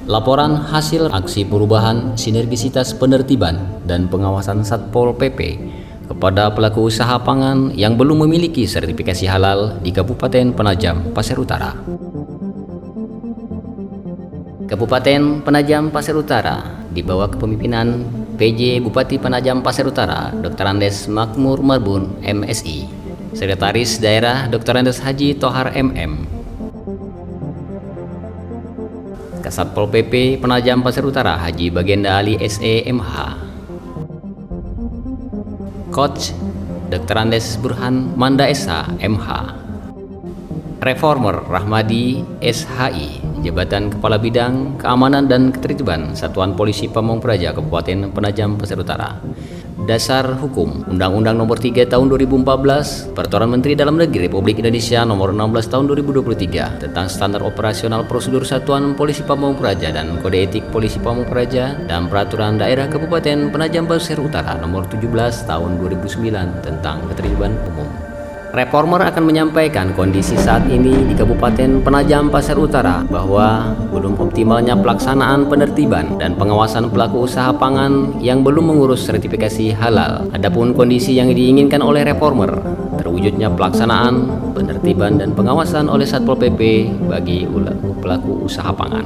Laporan hasil aksi perubahan sinergisitas penertiban dan pengawasan Satpol PP kepada pelaku usaha pangan yang belum memiliki sertifikasi halal di Kabupaten Penajam Pasir Utara. Kabupaten Penajam Pasir Utara di bawah kepemimpinan PJ Bupati Penajam Pasir Utara Dr. Andes Makmur Marbun MSI, Sekretaris Daerah Dr. Andes Haji Tohar MM, Kasatpol PP Penajam Pasir Utara Haji Bagenda Ali SEMH, Coach Dr. Andes Burhan Manda SH MH, Reformer Rahmadi SHI, Jabatan Kepala Bidang Keamanan dan Ketertiban Satuan Polisi Pamong Praja Kabupaten Penajam Pasir Utara. Dasar Hukum Undang-Undang Nomor 3 Tahun 2014, Peraturan Menteri Dalam Negeri Republik Indonesia Nomor 16 Tahun 2023 tentang Standar Operasional Prosedur Satuan Polisi Pamong Praja dan Kode Etik Polisi Pamong Praja, dan Peraturan Daerah Kabupaten Penajam Pasir Utara Nomor 17 Tahun 2009 tentang Ketertiban Umum. Reformer akan menyampaikan kondisi saat ini di Kabupaten Penajam Pasir Utara bahwa belum optimalnya pelaksanaan penertiban dan pengawasan pelaku usaha pangan yang belum mengurus sertifikasi halal. Adapun kondisi yang diinginkan oleh Reformer, terwujudnya pelaksanaan penertiban dan pengawasan oleh Satpol PP bagi pelaku usaha pangan.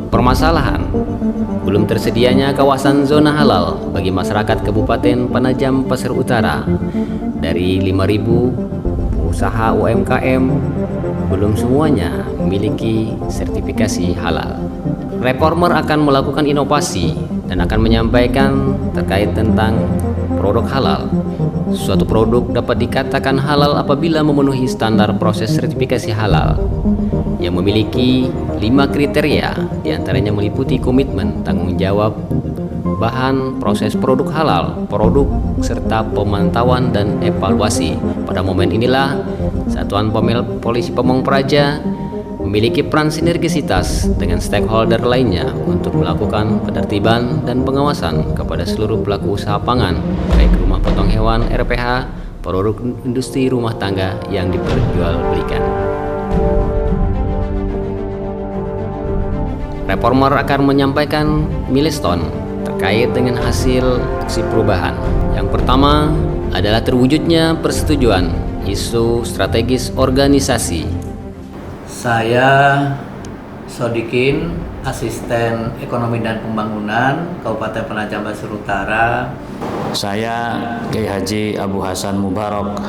Permasalahan belum tersedianya kawasan zona halal bagi masyarakat Kabupaten Penajam Pasir Utara. Dari 5.000 usaha UMKM, belum semuanya memiliki sertifikasi halal. Reformer akan melakukan inovasi dan akan menyampaikan terkait tentang produk halal. Suatu produk dapat dikatakan halal apabila memenuhi standar proses sertifikasi halal yang memiliki 5 kriteria, diantaranya meliputi komitmen, tanggung jawab, bahan, proses produk halal, produk, serta pemantauan dan evaluasi. Pada momen inilah Satuan Polisi Pamong Praja memiliki peran sinergisitas dengan stakeholder lainnya untuk melakukan penertiban dan pengawasan kepada seluruh pelaku usaha pangan, baik rumah potong hewan RPH, produk industri rumah tangga yang diperjualbelikan. Reformer akan menyampaikan milestone terkait dengan hasil aksi perubahan. Yang pertama adalah terwujudnya persetujuan isu strategis organisasi. Saya Sodikin, Asisten Ekonomi dan Pembangunan Kabupaten Penajam Pasir Utara. Saya Kiai Haji Abu Hasan Mubarak,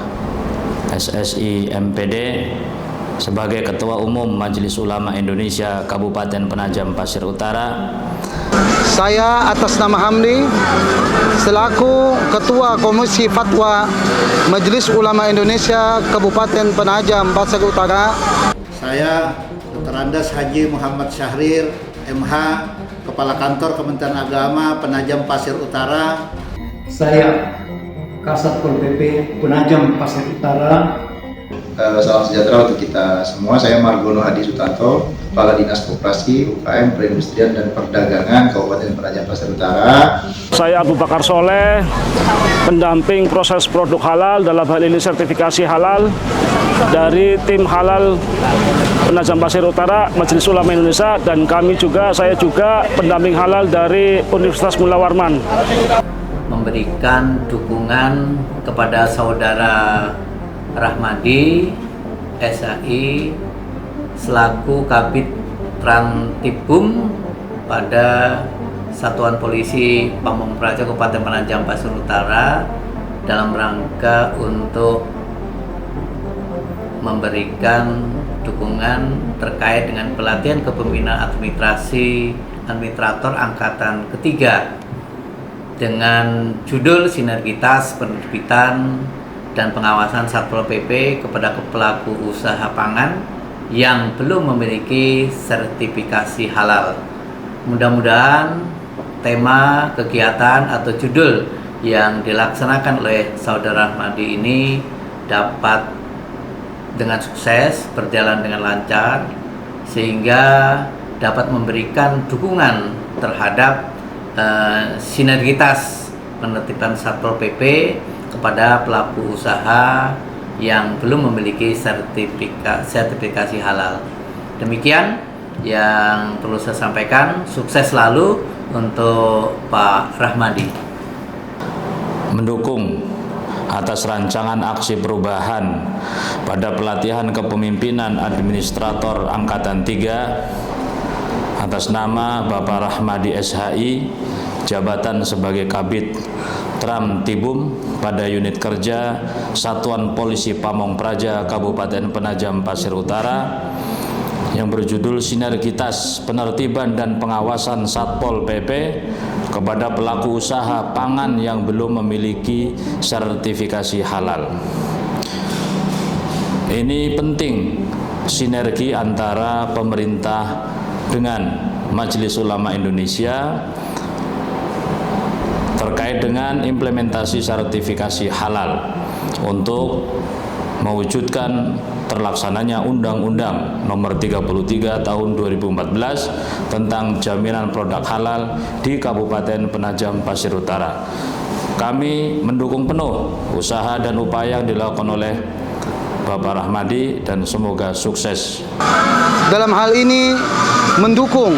SSI MPD, sebagai Ketua Umum Majelis Ulama Indonesia Kabupaten Penajam Pasir Utara. Saya atas nama Hamdi, selaku Ketua Komisi Fatwa Majelis Ulama Indonesia Kabupaten Penajam Pasir Utara. Saya Dr. Andes Haji Muhammad Syahrir, MH, Kepala Kantor Kementerian Agama Penajam Pasir Utara. Saya Kasatpol PP Penajam Pasir Utara. Salam sejahtera untuk kita semua. Saya Margono Hadi Sutanto, Kepala Dinas Koperasi, UKM, Perindustrian dan Perdagangan Kabupaten Penajam Pasir Utara. Saya Abu Bakar Soleh, pendamping proses produk halal, dalam hal ini sertifikasi halal dari tim halal Penajam Pasir Utara, Majelis Ulama Indonesia, dan saya juga pendamping halal dari Universitas Mula Warman. Memberikan dukungan kepada saudara Rahmadi SHI selaku Kabid Trantibum pada Satuan Polisi Pamong Praja Kabupaten Penajam Pasir Utara dalam rangka untuk memberikan dukungan terkait dengan pelatihan kepemimpinan administrator angkatan ketiga dengan judul Sinergitas Penerbitan dan Pengawasan Satpol PP kepada pelaku usaha pangan yang belum memiliki sertifikasi halal. Mudah-mudahan tema kegiatan atau judul yang dilaksanakan oleh Saudara Rahmadi ini dapat dengan sukses, berjalan dengan lancar, sehingga dapat memberikan dukungan terhadap sinergitas penertiban Satpol PP kepada pelaku usaha yang belum memiliki sertifikasi halal. Demikian yang perlu saya sampaikan, sukses selalu untuk Pak Rahmadi. Mendukung atas rancangan aksi perubahan pada pelatihan kepemimpinan administrator Angkatan 3 atas nama Bapak Rahmadi SHI, jabatan sebagai Kabid Tram Tibum pada unit kerja Satuan Polisi Pamong Praja Kabupaten Penajam Pasir Utara yang berjudul Sinergitas Penertiban dan Pengawasan Satpol PP kepada pelaku usaha pangan yang belum memiliki sertifikasi halal. Ini penting sinergi antara pemerintah dengan Majelis Ulama Indonesia terkait dengan implementasi sertifikasi halal untuk mewujudkan terlaksananya Undang-Undang Nomor 33 Tahun 2014 tentang jaminan produk halal di Kabupaten Penajam Pasir Utara. Kami mendukung penuh usaha dan upaya yang dilakukan oleh Bapak Rahmadi dan semoga sukses. Dalam hal ini mendukung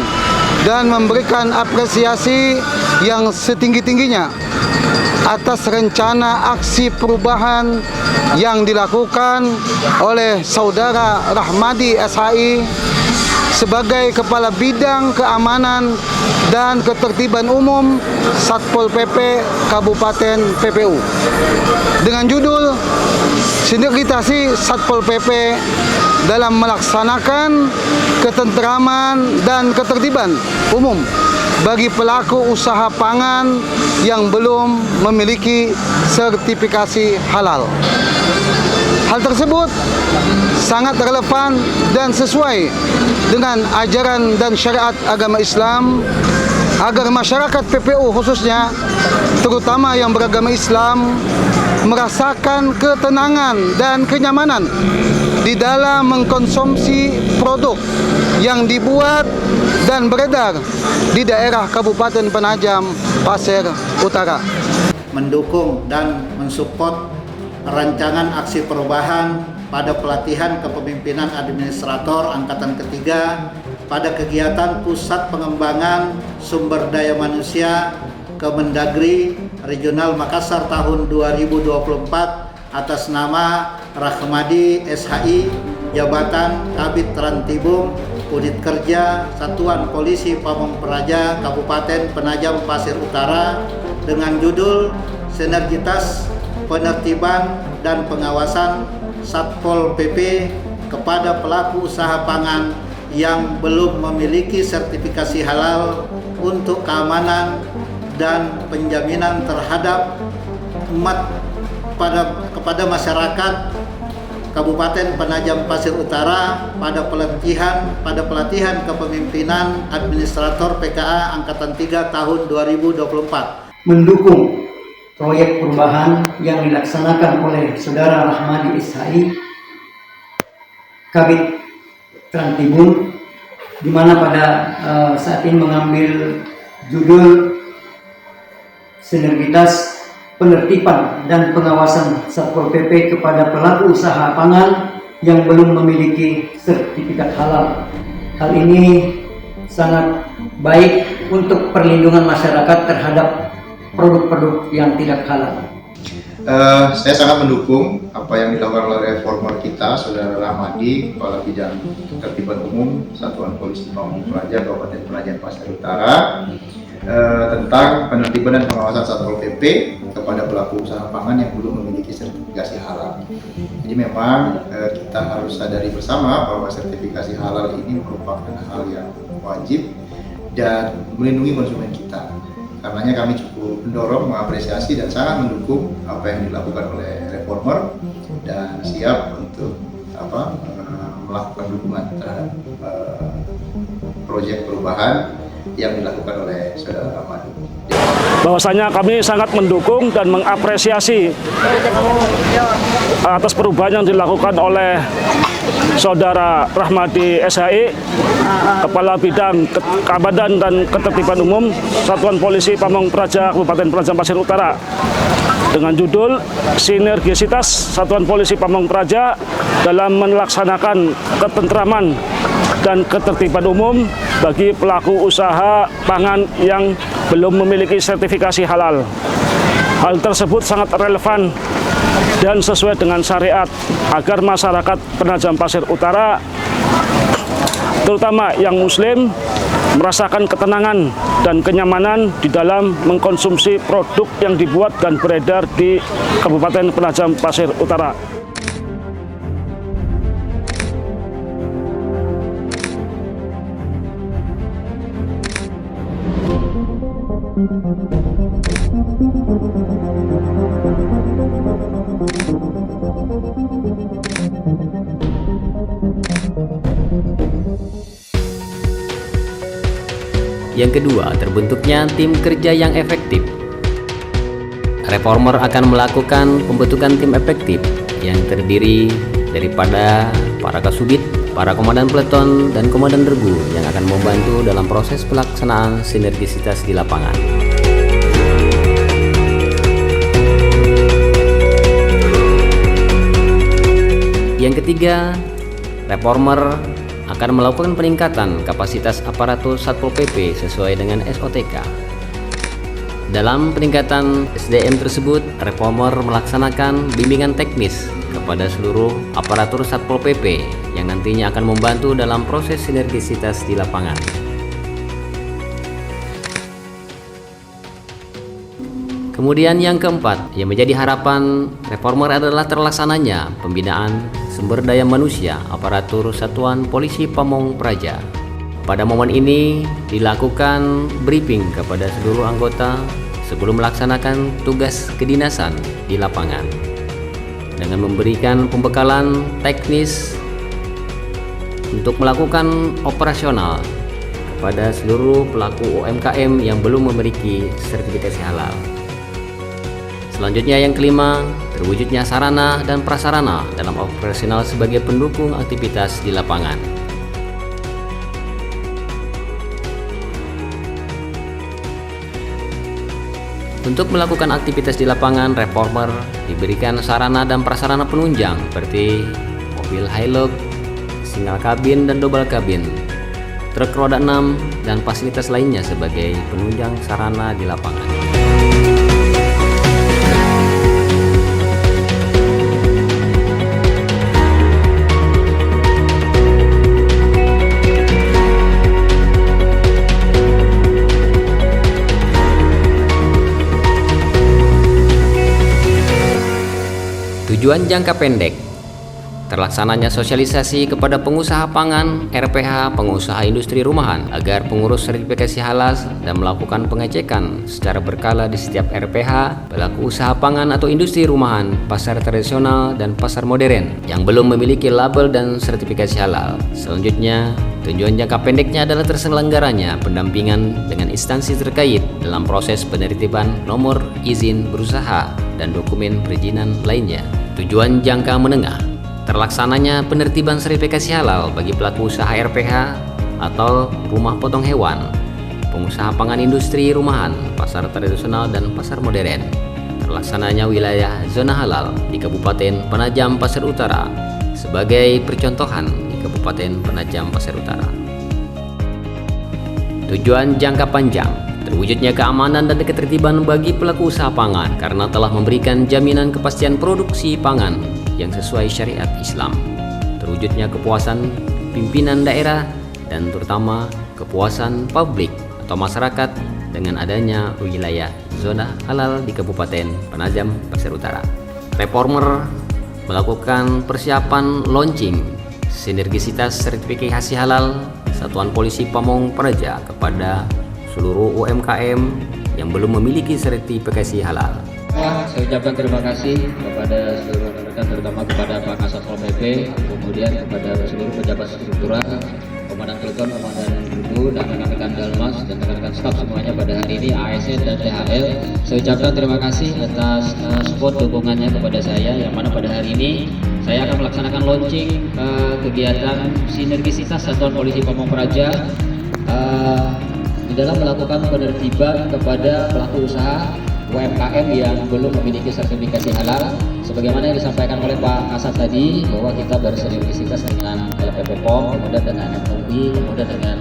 dan memberikan apresiasi yang setinggi-tingginya atas rencana aksi perubahan yang dilakukan oleh Saudara Rahmadi SHI sebagai Kepala Bidang Keamanan dan Ketertiban Umum Satpol PP Kabupaten PPU dengan judul Sinergitasi Satpol PP dalam melaksanakan ketentraman dan ketertiban umum bagi pelaku usaha pangan yang belum memiliki sertifikasi halal. Hal tersebut sangat relevan dan sesuai dengan ajaran dan syariat agama Islam agar masyarakat PPU khususnya, terutama yang beragama Islam, merasakan ketenangan dan kenyamanan di dalam mengkonsumsi produk yang dibuat dan beredar di daerah Kabupaten Penajam Pasir Utara. Mendukung dan mensupport rancangan aksi perubahan pada pelatihan kepemimpinan administrator Angkatan Ketiga pada kegiatan Pusat Pengembangan Sumber Daya Manusia Kemendagri Regional Makassar tahun 2024 atas nama Rahmadi SHI, jabatan Kabid Trantibum, Unit Kerja Satuan Polisi Pamong Praja Kabupaten Penajam Pasir Utara dengan judul Sinergitas Penertiban dan Pengawasan Satpol PP kepada pelaku usaha pangan yang belum memiliki sertifikasi halal untuk keamanan dan penjaminan terhadap umat kepada masyarakat Kabupaten Penajam Pasir Utara pada pelatihan kepemimpinan administrator PKA Angkatan 3 tahun 2024. Mendukung proyek perubahan yang dilaksanakan oleh Saudara Rahmadi SHI, Kabid Trantibum, di mana pada saat ini mengambil judul Sinergitas Penertiban dan Pengawasan Satpol PP kepada pelaku usaha pangan yang belum memiliki sertifikat halal. Hal ini sangat baik untuk perlindungan masyarakat terhadap produk-produk yang tidak halal. Saya sangat mendukung apa yang dilakukan oleh reformer kita, Saudara Rahmadi, Kepala Bidang Ketertiban Umum Satuan Polisi Pamong Praja Kabupaten Penajam Pasir Utara tentang penertiban dan pengawasan Satpol PP kepada pelaku usaha pangan yang belum memiliki sertifikasi halal. Jadi memang kita harus sadari bersama bahwa sertifikasi halal ini merupakan hal yang wajib dan melindungi konsumen kita. Karenanya kami cukup mendorong, mengapresiasi dan sangat mendukung apa yang dilakukan oleh reformer dan siap untuk melakukan dukungan terhadap proyek perubahan yang dilakukan oleh Saudara Rahmadi. Bahwasanya kami sangat mendukung dan mengapresiasi atas perubahan yang dilakukan oleh Saudara Rahmadi SHI, Kepala Bidang Keamanan dan Ketertiban Umum Satuan Polisi Pamong Praja Kabupaten Penajam Pasir Utara dengan judul Sinergisitas Satuan Polisi Pamong Praja dalam melaksanakan ketentraman dan ketertiban umum bagi pelaku usaha pangan yang belum memiliki sertifikasi halal. Hal tersebut sangat relevan dan sesuai dengan syariat agar masyarakat Penajam Pasir Utara, terutama yang muslim, merasakan ketenangan dan kenyamanan di dalam mengkonsumsi produk yang dibuat dan beredar di Kabupaten Penajam Pasir Utara. Yang kedua, terbentuknya tim kerja yang efektif. Reformer akan melakukan pembentukan tim efektif yang terdiri daripada para kasubit, para komandan peleton, dan komandan regu yang akan membantu dalam proses pelaksanaan sinergisitas di lapangan. Yang ketiga, reformer akan melakukan peningkatan kapasitas aparatur Satpol PP sesuai dengan SOTK. Dalam peningkatan SDM tersebut, reformer melaksanakan bimbingan teknis kepada seluruh aparatur Satpol PP yang nantinya akan membantu dalam proses sinergisitas di lapangan. Kemudian yang keempat, yang menjadi harapan reformer adalah terlaksananya pembinaan sumber daya manusia aparatur Satuan Polisi Pamong Praja. Pada momen ini dilakukan briefing kepada seluruh anggota sebelum melaksanakan tugas kedinasan di lapangan dengan memberikan pembekalan teknis untuk melakukan operasional kepada seluruh pelaku UMKM yang belum memiliki sertifikasi halal. Selanjutnya yang kelima, terwujudnya sarana dan prasarana dalam operasional sebagai pendukung aktivitas di lapangan. Untuk melakukan aktivitas di lapangan, reformer diberikan sarana dan prasarana penunjang seperti mobil Hilux, single kabin dan double kabin, truk roda 6, dan fasilitas lainnya sebagai penunjang sarana di lapangan. Tujuan jangka pendek, terlaksananya sosialisasi kepada pengusaha pangan, RPH, pengusaha industri rumahan agar pengurus sertifikasi halal dan melakukan pengecekan secara berkala di setiap RPH, pelaku usaha pangan atau industri rumahan, pasar tradisional dan pasar modern yang belum memiliki label dan sertifikasi halal. Selanjutnya, tujuan jangka pendeknya adalah terselenggaranya pendampingan dengan instansi terkait dalam proses penertiban nomor izin berusaha dan dokumen perizinan lainnya. Tujuan jangka menengah, terlaksananya penertiban sertifikasi halal bagi pelaku usaha RPH atau rumah potong hewan, pengusaha pangan industri rumahan, pasar tradisional dan pasar modern. Terlaksananya wilayah zona halal di Kabupaten Penajam Pasir Utara sebagai percontohan di Kabupaten Penajam Pasir Utara. Tujuan jangka panjang, terwujudnya keamanan dan ketertiban bagi pelaku usaha pangan karena telah memberikan jaminan kepastian produksi pangan yang sesuai syariat Islam. Terwujudnya kepuasan pimpinan daerah dan terutama kepuasan publik atau masyarakat dengan adanya wilayah zona halal di Kabupaten Penajam Pasir Utara. Reformer melakukan persiapan launching sinergisitas sertifikasi halal Satuan Polisi Pamong Praja kepada seluruh UMKM yang belum memiliki sertifikasi halal. Saya ucapkan terima kasih kepada seluruh rekan, terutama kepada Pak Kasatpol PP, kemudian kepada seluruh pejabat struktural, komandan peleton, komandan regu, dan rekan-rekan Dalmas dan rekan-rekan staf semuanya pada hari ini, ASN dan THL. Saya ucapkan terima kasih atas support dukungannya kepada saya, yang mana pada hari ini saya akan melaksanakan launching kegiatan sinergisitas Satuan Polisi Pamong Praja di dalam melakukan penertiban kepada pelaku usaha UMKM yang belum memiliki sertifikasi halal sebagaimana yang disampaikan oleh Pak Kasat tadi, bahwa kita bersinergisitas dengan LPP POM, kemudian dengan MUI, kemudian dengan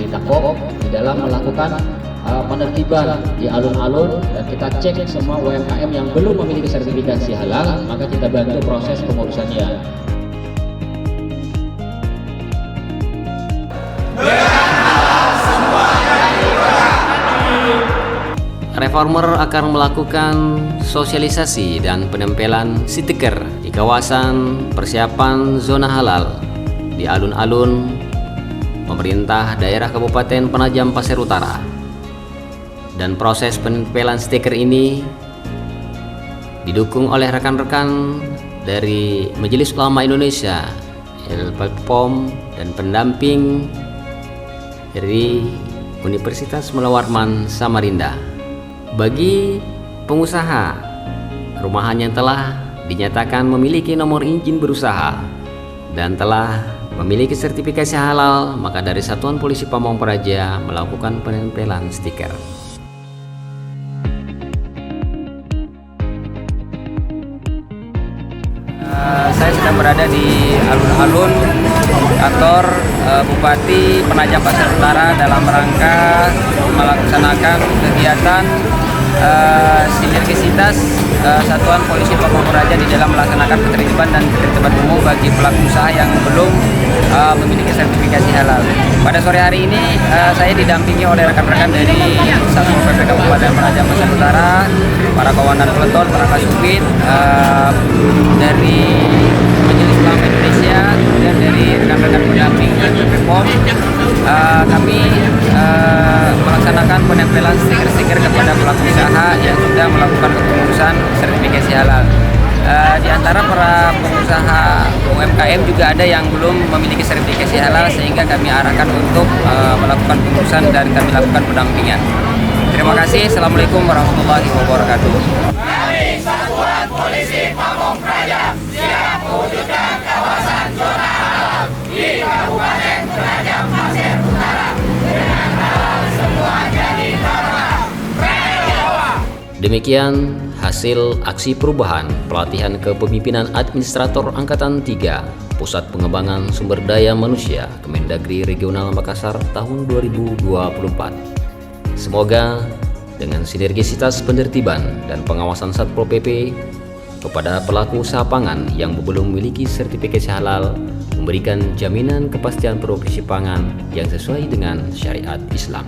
Ditakop di dalam melakukan penertiban di alun-alun, dan kita cek semua UMKM yang belum memiliki sertifikasi halal, maka kita bantu proses pengurusannya. Reformer akan melakukan sosialisasi dan penempelan stiker di kawasan persiapan zona halal di alun-alun pemerintah daerah Kabupaten Penajam Pasir Utara. Dan proses penempelan stiker ini didukung oleh rekan-rekan dari Majelis Ulama Indonesia, LPPOM, dan pendamping dari Universitas Mullah Warman Samarinda. Bagi pengusaha rumahan yang telah dinyatakan memiliki nomor izin berusaha dan telah memiliki sertifikasi halal, maka dari Satuan Polisi Pamong Praja melakukan penempelan stiker. Saya sedang berada di alun-alun kantor Bupati Penajam Pasir Utara dalam rangka melaksanakan kegiatan sinergisitas Satuan Polisi Pamong Praja di dalam melaksanakan ketertiban dan ketertiban umum bagi pelaku usaha yang belum memiliki sertifikasi halal. Pada sore hari ini saya didampingi oleh rekan-rekan dari Satpol PP Kabupaten Penajam Pasir Utara, para komandan peleton, para kasubit, dari Majelis Ulama Indonesia, kemudian dari rekan-rekan pendamping LPPOM. Kami melaksanakan penempelan stiker-stiker kepada pelaku usaha yang sudah melakukan kepengurusan sertifikasi halal. Di antara para pengusaha UMKM juga ada yang belum memiliki sertifikasi halal, sehingga kami arahkan untuk melakukan pengurusan dan kami lakukan pendampingan. Terima kasih. Assalamualaikum warahmatullahi wabarakatuh. Kami Satuan Polisi Pamong Praja siap mewujudkan kawasan zona halal di Kabupaten Penajam Pasir Utara dengan halal semua jadi normal. Demikian hasil aksi perubahan pelatihan kepemimpinan Administrator Angkatan 3 Pusat Pengembangan Sumber Daya Manusia Kemendagri Regional Makassar tahun 2024. Semoga dengan sinergisitas penertiban dan pengawasan Satpol PP kepada pelaku usaha pangan yang belum memiliki sertifikasi halal memberikan jaminan kepastian produksi pangan yang sesuai dengan syariat Islam.